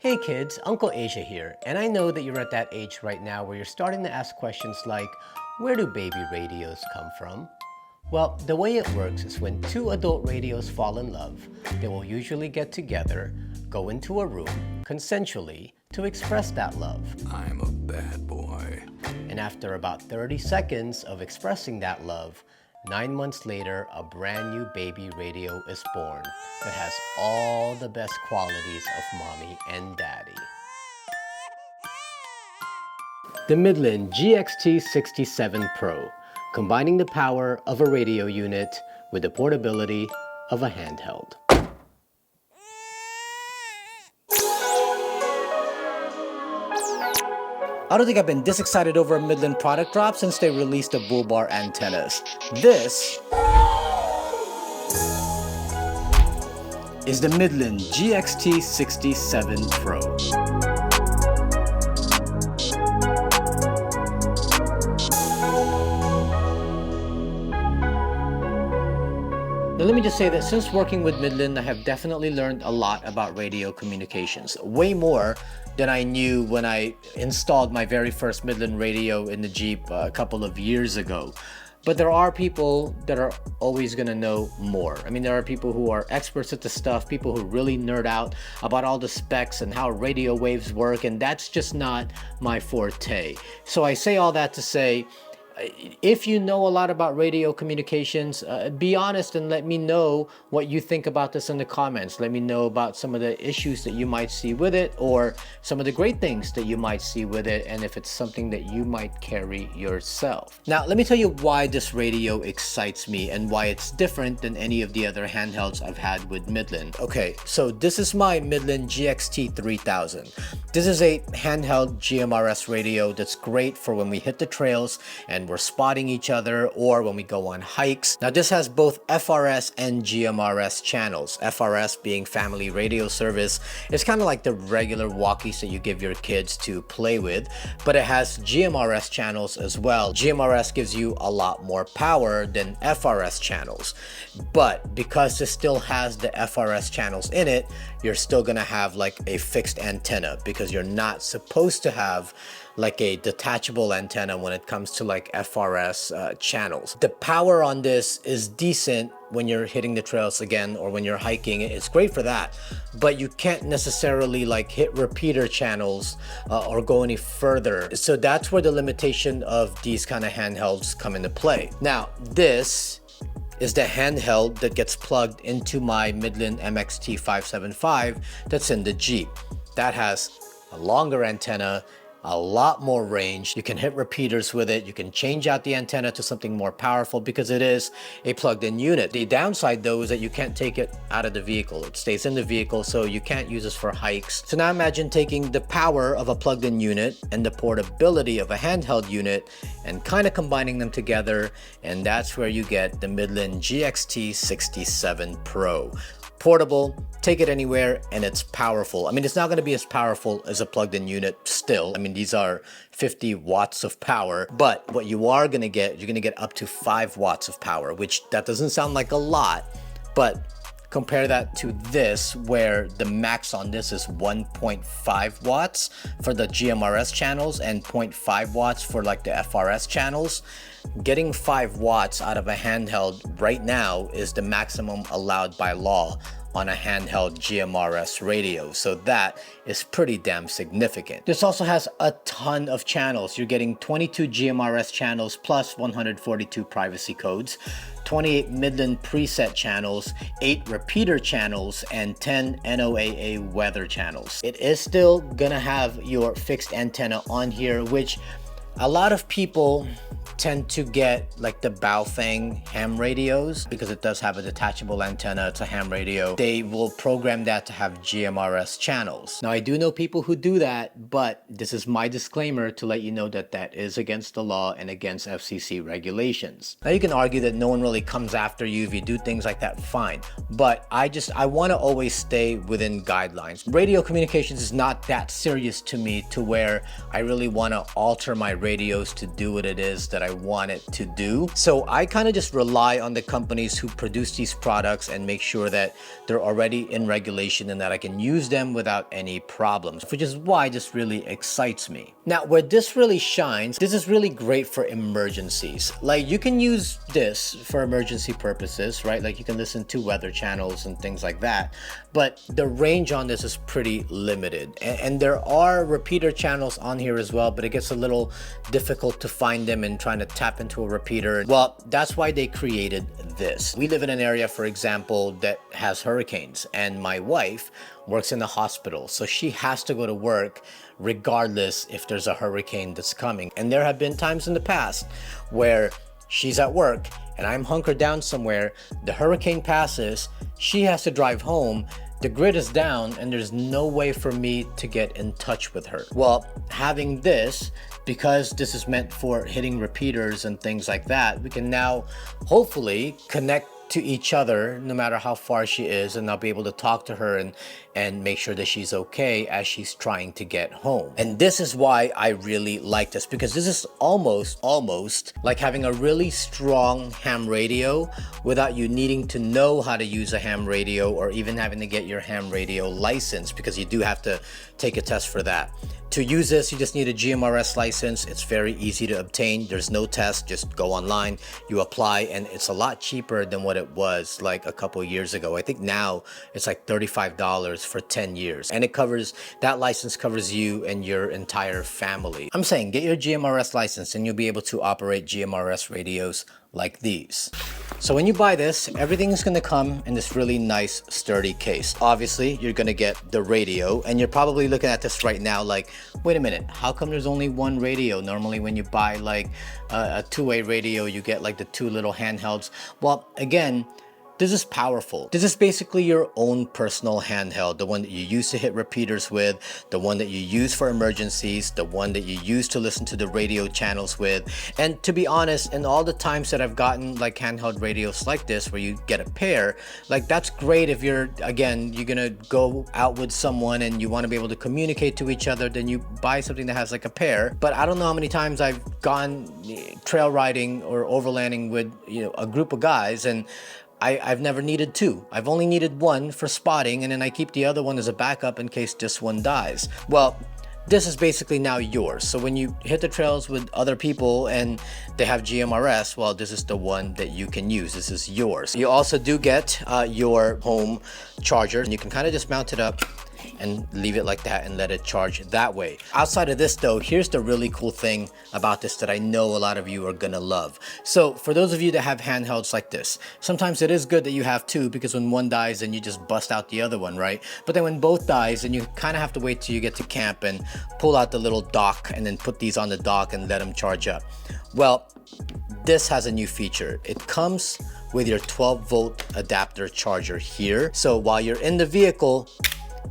Hey kids, Uncle Asia here, and I know that you're at that age right now where you're starting to ask questions like, where do baby radios come from? Well, the way it works is when two adult radios fall in love, they will usually get together, go into a room, consensually, to express that love. I'm a bad boy. And after about 30 seconds of expressing that love, 9 months later, a brand new baby radio is born that has all the best qualities of mommy and daddy. The Midland GXT67Pro, combining the power of a radio unit with the portability of a handheld. I don't think I've been this excited over a Midland product drop since they released the bull bar antennas. This is the Midland GXT67Pro. Now let me just say that since working with Midland, I have definitely learned a lot about radio communications. Way more than I knew when I installed my very first Midland radio in the Jeep a couple of years ago. But there are people that are always gonna know more. I mean, there are people who are experts at the stuff, people who really nerd out about all the specs and how radio waves work, and that's just not my forte. So I say all that to say, if you know a lot about radio communications, be honest and let me know what you think about this in the comments. Let me know about some of the issues that you might see with it, or some of the great things that you might see with it, and if it's something that you might carry yourself. Now, let me tell you why this radio excites me and why it's different than any of the other handhelds I've had with Midland. Okay, so this is my Midland GXT3000. This is a handheld GMRS radio that's great for when we hit the trails and we're spotting each other, or when we go on hikes. Now this has both FRS and GMRS channels. FRS being family radio service. It's kind of like the regular walkies that you give your kids to play with, but it has GMRS channels as well. GMRS gives you a lot more power than FRS channels, but because this still has the FRS channels in it, you're still gonna have like a fixed antenna, because you're not supposed to have like a detachable antenna when it comes to like FRS channels. The power on this is decent when you're hitting the trails again, or when you're hiking. It's great for that, but you can't necessarily like hit repeater channels or go any further. So that's where the limitation of these kind of handhelds come into play. Now this is the handheld that gets plugged into my Midland MXT575 that's in the Jeep. That has a longer antenna, a lot more range. You can hit repeaters with it. You can change out the antenna to something more powerful because it is a plugged-in unit. The downside though is that you can't take it out of the vehicle. It stays in the vehicle, so you can't use this for hikes. So now imagine taking the power of a plugged-in unit and the portability of a handheld unit and kind of combining them together, and that's where you get the Midland GXT67Pro. Portable, take it anywhere, and it's powerful. I mean, it's not going to be as powerful as a plugged-in unit still. I mean, these are 50 watts of power, but what you are going to get, you're going to get up to 5 watts of power, which that doesn't sound like a lot, but compare that to this, where the max on this is 1.5 watts for the GMRS channels and 0.5 watts for like the FRS channels. Getting 5 watts out of a handheld right now is the maximum allowed by law on a handheld GMRS radio, so that is pretty damn significant. This also has a ton of channels. You're getting 22 GMRS channels plus 142 privacy codes, 28 Midland preset channels, 8 repeater channels, and 10 NOAA weather channels. It is still gonna have your fixed antenna on here, which a lot of people tend to get like the Baofeng ham radios because it does have a detachable antenna. It's a ham radio. They will program that to have GMRS channels. Now I do know people who do that, but this is my disclaimer to let you know that that is against the law and against FCC regulations. Now you can argue that no one really comes after you if you do things like that, fine. But I want to always stay within guidelines. Radio communications is not that serious to me to where I really want to alter my radios to do what it is that I I want it to do. So I kind of just rely on the companies who produce these products and make sure that they're already in regulation and that I can use them without any problems, which is why this really excites me. Now, where this really shines, this is really great for emergencies. Like, you can use this for emergency purposes, right? Like, you can listen to weather channels and things like that, but the range on this is pretty limited. And there are repeater channels on here as well, but it gets a little difficult to find them and trying to tap into a repeater. Well, that's why they created this. We live in an area, for example, that has hurricanes, and my wife works in the hospital, so she has to go to work regardless if there's a hurricane that's coming. And there have been times in the past where she's at work and I'm hunkered down somewhere, the hurricane passes, she has to drive home, the grid is down, and there's no way for me to get in touch with her. Well, having this, because this is meant for hitting repeaters and things like that, we can now hopefully connect to each other no matter how far she is, and I'll be able to talk to her and make sure that she's okay as she's trying to get home. And this is why I really like this, because this is almost like having a really strong ham radio without you needing to know how to use a ham radio or even having to get your ham radio license, because you do have to take a test for that. To use this, you just need a GMRS license. It's very easy to obtain. There's no test, just go online, you apply, and it's a lot cheaper than what it was like a couple years ago. I think now it's like $35 for 10 years. And it covers, that license covers you and your entire family. I'm saying get your GMRS license and you'll be able to operate GMRS radios like these. So when you buy this, everything's gonna come in this really nice sturdy case. Obviously, you're gonna get the radio, and you're probably looking at this right now like, wait a minute, how come there's only one radio? Normally when you buy like a two-way radio, you get like the two little handhelds. Well, again, this is powerful. This is basically your own personal handheld, the one that you use to hit repeaters with, the one that you use for emergencies, the one that you use to listen to the radio channels with. And to be honest, in all the times that I've gotten like handheld radios like this where you get a pair, like that's great if you're, again, you're gonna go out with someone and you want to be able to communicate to each other, then you buy something that has like a pair. But I don't know how many times I've gone trail riding or overlanding with, you know, a group of guys, and I've never needed two. I've only needed one for spotting, and then I keep the other one as a backup in case this one dies. Well, this is basically now yours. So when you hit the trails with other people and they have GMRS, well, this is the one that you can use. This is yours. You also do get your home charger, and you can kind of just mount it up and leave it like that and let it charge that way. Outside of this though, here's the really cool thing about this that I know a lot of you are gonna love. So for those of you that have handhelds like this, sometimes it is good that you have two, because when one dies then you just bust out the other one, right? But then when both dies, then you kind of have to wait till you get to camp and pull out the little dock and then put these on the dock and let them charge up. Well, this has a new feature. It comes with your 12-volt adapter charger here. So while you're in the vehicle,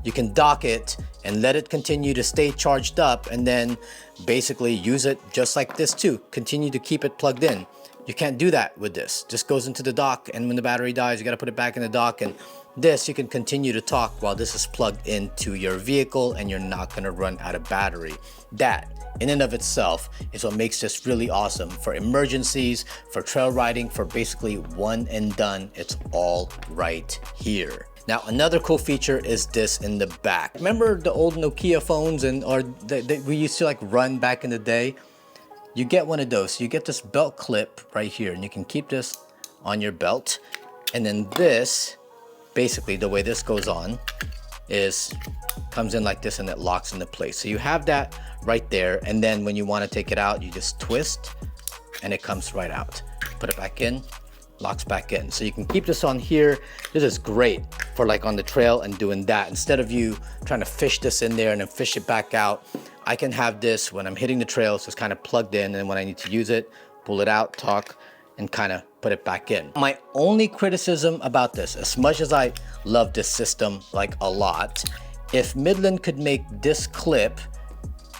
you can dock it and let it continue to stay charged up, and then basically use it just like this too. Continue to keep it plugged in. You can't do that with this. Just goes into the dock, and when the battery dies, you got to put it back in the dock. And this, you can continue to talk while this is plugged into your vehicle, and you're not going to run out of battery. That in and of itself is what makes this really awesome for emergencies, for trail riding, for basically one and done. It's all right here. Now, another cool feature is this in the back. Remember the old Nokia phones or we used to like run back in the day? You get one of those. You get this belt clip right here, and you can keep this on your belt. And then this, basically the way this goes on is comes in like this, and it locks into place. So you have that right there, and then when you want to take it out, you just twist and it comes right out. Put it back in, locks back in. So you can keep this on here. This is great for like on the trail and doing that. Instead of you trying to fish this in there and then fish it back out, I can have this when I'm hitting the trails, just kind of plugged in, and when I need to use it, pull it out, talk, and kind of put it back in. My only criticism about this, as much as I love this system like a lot, if Midland could make this clip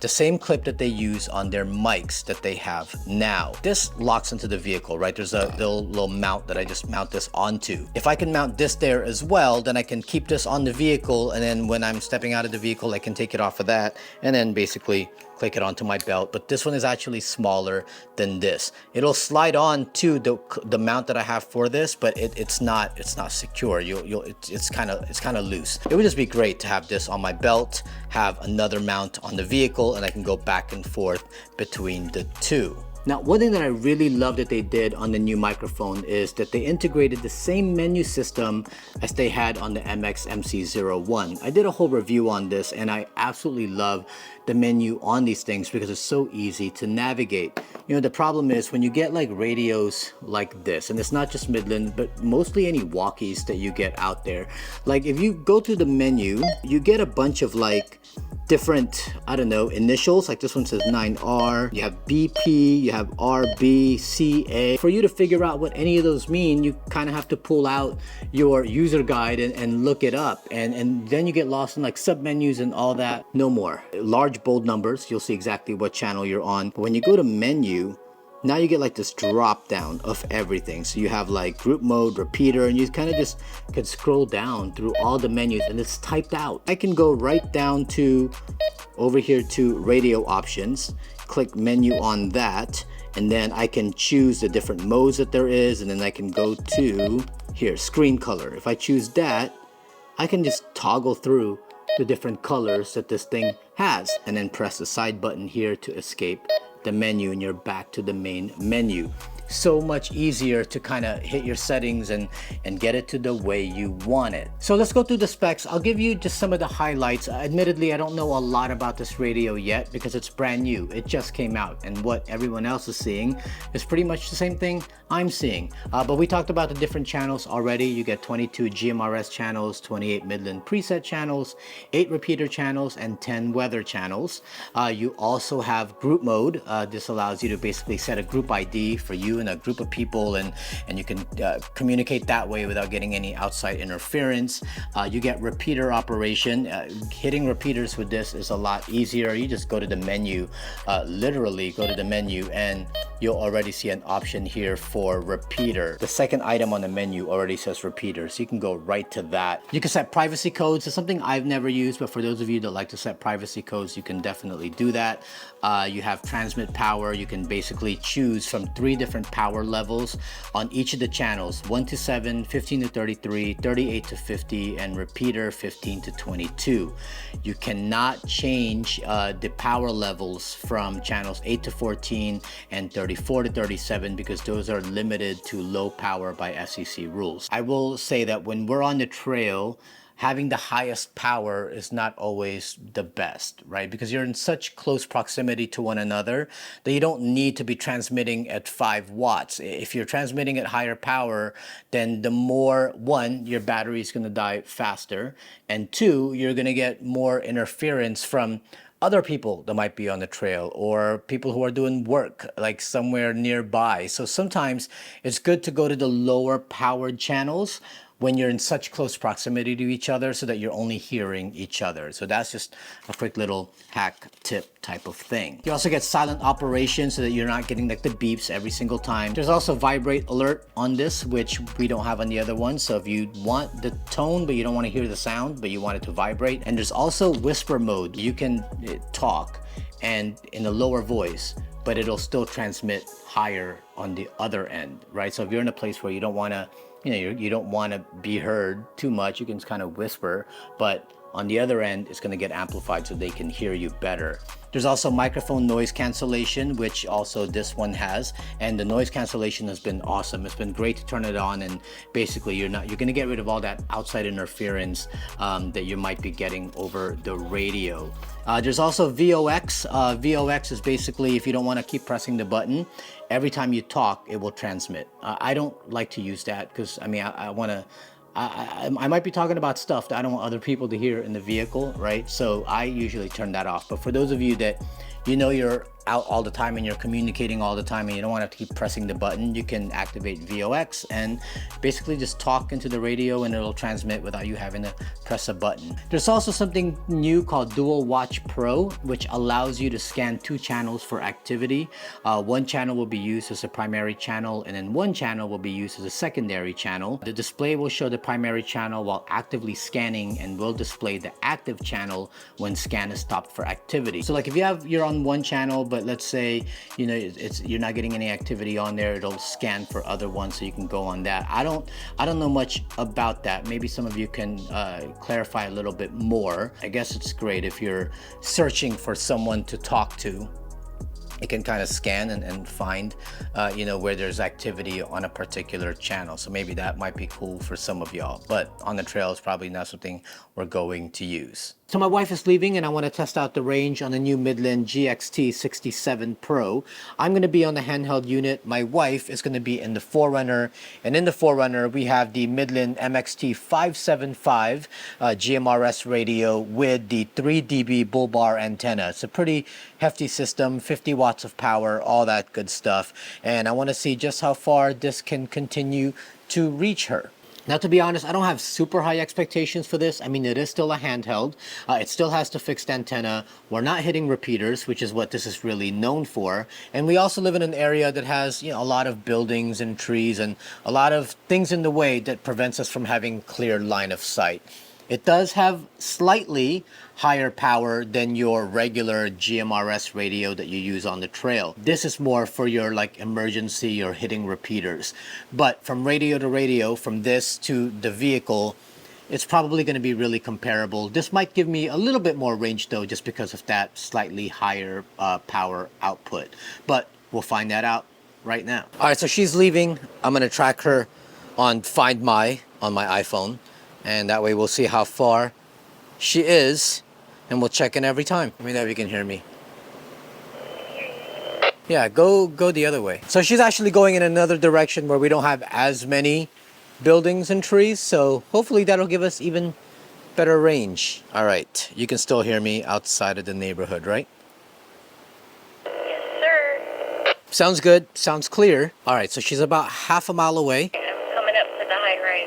the same clip that they use on their mics that they have now. This locks into the vehicle, right? There's a little mount that I just mount this onto. If I can mount this there as well, then I can keep this on the vehicle, and then when I'm stepping out of the vehicle, I can take it off of that and then basically click it onto my belt. But this one is actually smaller than this. It'll slide on to the mount that I have for this, but it's not secure. It's kind of loose. It would just be great to have this on my belt, have another mount on the vehicle, and I can go back and forth between the two. Now, one thing that I really love that they did on the new microphone is that they integrated the same menu system as they had on the MX MC01. I did a whole review on this, and I absolutely love the menu on these things because it's so easy to navigate. You know, the problem is when you get like radios like this, and it's not just Midland, but mostly any walkies that you get out there. Like if you go to the menu, you get a bunch of like different, I don't know, initials. Like this one says 9R, you have BP, you have RB, CA. For you to figure out what any of those mean, you kind of have to pull out your user guide and look it up. And then you get lost in like submenus and all that. No more. Large bold numbers, you'll see exactly what channel you're on. But when you go to menu, now you get like this drop down of everything. So you have like group mode, repeater, and you kind of just can scroll down through all the menus and it's typed out. I can go right down to over here to radio options, click menu on that, and then I can choose the different modes that there is, and then I can go to here, screen color. If I choose that, I can just toggle through the different colors that this thing has, and then press the side button here to escape the menu, and you're back to the main menu. So much easier to kind of hit your settings and get it to the way you want it. So let's go through the specs. I'll give you just some of the highlights. Admittedly, I don't know a lot about this radio yet because it's brand new. It just came out, and what everyone else is seeing is pretty much the same thing I'm seeing. But we talked about the different channels already. You get 22 GMRS channels, 28 Midland preset channels, 8 repeater channels, and 10 weather channels. You also have group mode. This allows you to basically set a group ID for you and a group of people, and you can communicate that way without getting any outside interference. You get repeater operation. Hitting repeaters with this is a lot easier. You just go to the menu, literally go to the menu, and you'll already see an option here for repeater. The second item on the menu already says repeater, so you can go right to that. You can set privacy codes. It's something I've never used, but for those of you that like to set privacy codes, you can definitely do that. You have transmit power. You can basically choose from 3 different power levels on each of the channels: 1 to 7, 15 to 33, 38 to 50, and repeater 15 to 22. You cannot change the power levels from channels 8 to 14 and 34 to 37 because those are limited to low power by FCC rules. I will say that when we're on the trail, having the highest power is not always the best, right? Because you're in such close proximity to one another that you don't need to be transmitting at 5 watts. If you're transmitting at higher power, then the more, 1, your battery is gonna die faster, and 2, you're gonna get more interference from other people that might be on the trail or people who are doing work like somewhere nearby. So sometimes it's good to go to the lower powered channels when you're in such close proximity to each other so that you're only hearing each other. So that's just a quick little hack tip type of thing. You also get silent operation so that you're not getting like the beeps every single time. There's also vibrate alert on this, which we don't have on the other one. So if you want the tone, but you don't want to hear the sound, but you want it to vibrate. And there's also whisper mode. You can talk and in a lower voice, but it'll still transmit higher on the other end, right? So if you're in a place where you don't want to, you don't want to be heard too much, you can kind of whisper, but on the other end, it's going to get amplified so they can hear you better. There's also microphone noise cancellation, which also this one has, and the noise cancellation has been awesome. It's been great to turn it on, and basically you're going to get rid of all that outside interference that you might be getting over the radio. There's also VOX. VOX is basically if you don't want to keep pressing the button, every time you talk, it will transmit. I don't like to use that because I might be talking about stuff that I don't want other people to hear in the vehicle, right? So I usually turn that off. But for those of you that you're out all the time and you're communicating all the time and you don't want to have to keep pressing the button, you can activate VOX and basically just talk into the radio and it'll transmit without you having to press a button. There's also something new called Dual Watch Pro, which allows you to scan 2 channels for activity. One channel will be used as a primary channel and then one channel will be used as a secondary channel. The display will show the primary channel while actively scanning and will display the active channel when scan is stopped for activity. So like if you're on one channel, but let's say, you know, you're not getting any activity on there, it'll scan for other ones so you can go on that. I don't know much about that. Maybe some of you can clarify a little bit more. I guess it's great if you're searching for someone to talk to. It can kind of scan and find, you know, where there's activity on a particular channel. So maybe that might be cool for some of y'all, but on the trail is probably not something we're going to use. So my wife is leaving and I want to test out the range on the new Midland GXT67Pro. I'm going to be on the handheld unit. My wife is going to be in the 4Runner. And in the 4Runner, we have the Midland MXT575 GMRS radio with the 3 dB bull bar antenna. It's a pretty hefty system, 50 watts of power, all that good stuff. And I want to see just how far this can continue to reach her. Now, to be honest, I don't have super high expectations for this. I mean, it is still a handheld. It still has the fixed antenna. We're not hitting repeaters, which is what this is really known for. And we also live in an area that has, you know, a lot of buildings and trees and a lot of things in the way that prevents us from having clear line of sight. It does have slightly higher power than your regular GMRS radio that you use on the trail. This is more for your like emergency or hitting repeaters. But from radio to radio, from this to the vehicle, it's probably going to be really comparable. This might give me a little bit more range though, just because of that slightly higher power output. But we'll find that out right now. All right, so she's leaving. I'm going to track her on Find My on my iPhone. And that way we'll see how far she is and we'll check in every time. Let me know if you can hear me. Yeah, go the other way. So she's actually going in another direction where we don't have as many buildings and trees. So hopefully that'll give us even better range. All right, you can still hear me outside of the neighborhood, right? Yes, sir. Sounds good, sounds clear. All right, so she's about half a mile away. I'm coming up to the high rise.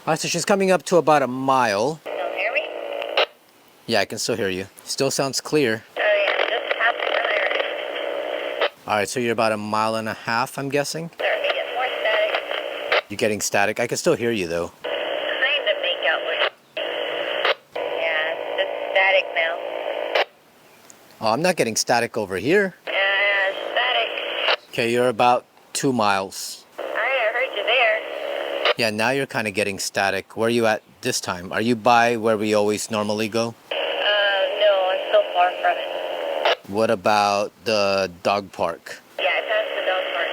All right, so she's coming up to about a mile. Still hear me? Yeah, I can still hear you. Still sounds clear. Oh, yeah, just past the high rise. All right, so you're about a mile and a half, I'm guessing? Starting to get more static. You're getting static? I can still hear you, though. Trying to make out what. Yeah, it's just static now. Oh, I'm not getting static over here. Yeah, static. Okay, you're about 2 miles. All right, I heard you there. Yeah, now you're kind of getting static. Where are you at this time? Are you by where we always normally go? No, I'm so far from it. What about the dog park? Yeah, I passed the dog park.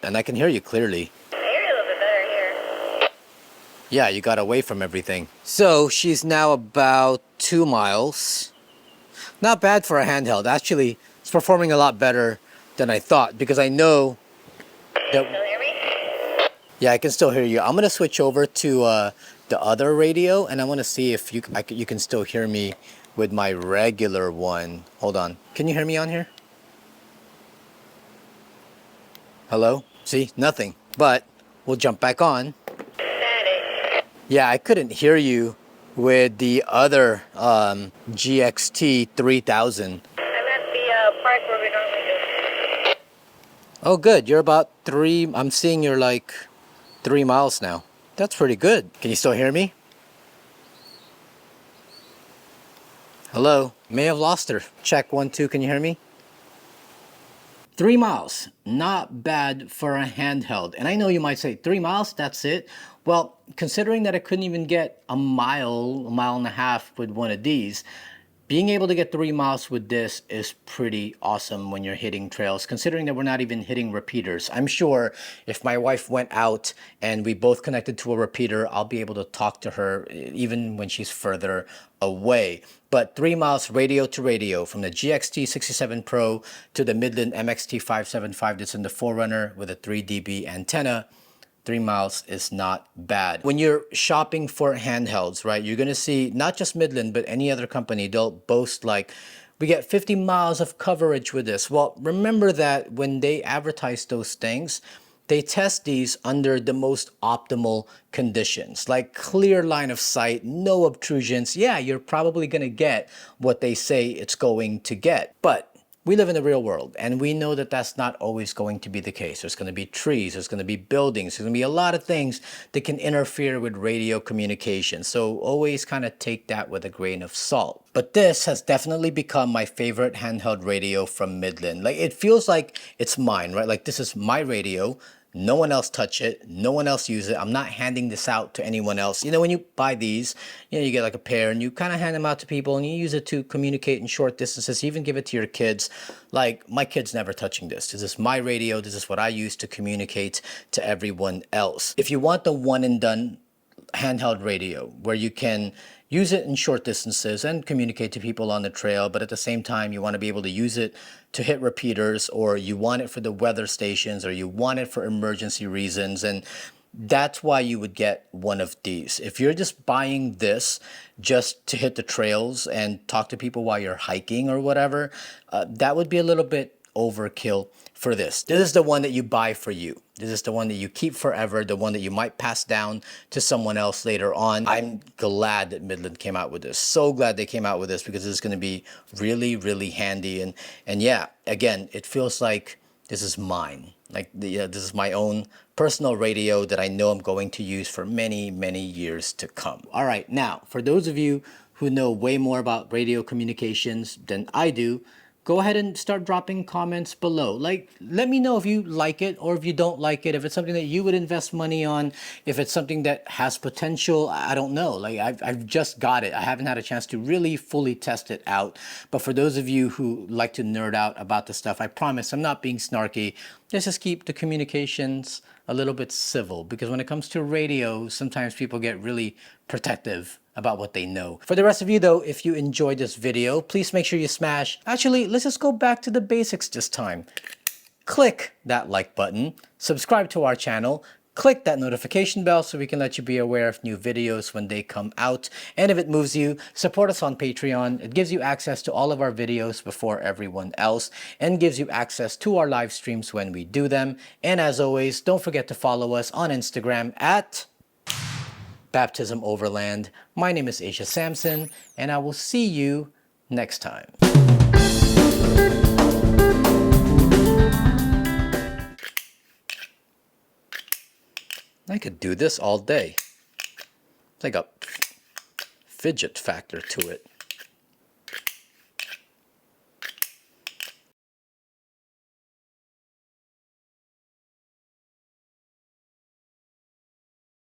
And I can hear you clearly. I hear you a little bit better here. Yeah, you got away from everything. So she's now about 2 miles. Not bad for a handheld. Actually, it's performing a lot better than I thought because I know that... Still hear me? Yeah, I can still hear you. I'm going to switch over to the other radio and I want to see if you can still hear me with my regular one. Hold on. Can you hear me on here? Hello? See? Nothing. But we'll jump back on. Static. Yeah, I couldn't hear you with the other GXT3000. I'm at the park where we normally go. Oh, good. You're about 3... I'm seeing you're like 3 miles now. That's pretty good. Can you still hear me? Hello? May have lost her. Check 1, 2. Can you hear me? 3 miles. Not bad for a handheld. And I know you might say, 3 miles? That's it? Well, considering that I couldn't even get a mile and a half with one of these, being able to get 3 miles with this is pretty awesome when you're hitting trails, considering that we're not even hitting repeaters. I'm sure if my wife went out and we both connected to a repeater, I'll be able to talk to her even when she's further away. But 3 miles radio to radio from the GXT67Pro to the Midland MXT575 that's in the 4Runner with a 3 dB antenna. 3 miles is not bad. When you're shopping for handhelds, right, you're gonna see not just Midland, but any other company, they'll boast like, We get 50 miles of coverage with this. Well, remember that when they advertise those things, they test these under the most optimal conditions, like clear line of sight, no obtrusions. Yeah, you're probably going to get what they say it's going to get. But we live in the real world, and we know that that's not always going to be the case. There's going to be trees, there's going to be buildings, there's going to be a lot of things that can interfere with radio communication. So always kind of take that with a grain of salt. But this has definitely become my favorite handheld radio from Midland. Like, it feels like it's mine, right? Like, this is my radio. No one else touch it. No one else use it. I'm not handing this out to anyone else. You know, when you buy these, you know, you get like a pair and you kind of hand them out to people and you use it to communicate in short distances. You even give it to your kids. Like, my kid's never touching this. This is my radio. This is what I use to communicate to everyone else. If you want the one and done handheld radio where you can use it in short distances and communicate to people on the trail, but at the same time you want to be able to use it to hit repeaters, or you want it for the weather stations, or you want it for emergency reasons, and that's why you would get one of these. If you're just buying this just to hit the trails and talk to people while you're hiking or whatever, that would be a little bit overkill for this. This is the one that you buy for you. This is the one that you keep forever, the one that you might pass down to someone else later on. I'm glad that Midland came out with this. So glad they came out with this, because it's going to be really, really handy. And yeah, again, it feels like this is mine. Like, this is my own personal radio that I know I'm going to use for many, many years to come. All right, now, for those of you who know way more about radio communications than I do, go ahead and start dropping comments below. Like, let me know if you like it or if you don't like it, if it's something that you would invest money on, if it's something that has potential. I don't know. Like, I've just got it. I haven't had a chance to really fully test it out. But for those of you who like to nerd out about the stuff, I promise I'm not being snarky. Let's just keep the communications a little bit civil, because when it comes to radio, sometimes people get really protective about what they know. For the rest of you though, if you enjoyed this video, please make sure you smash. Actually, let's just go back to the basics this time. Click that like button, subscribe to our channel, click that notification bell so we can let you be aware of new videos when they come out. And if it moves you, support us on Patreon. It gives you access to all of our videos before everyone else and gives you access to our live streams when we do them. And as always, don't forget to follow us on Instagram at Baptism Overland. My name is Asia Sampson, and I will see you next time. I could do this all day. It's like a fidget factor to it.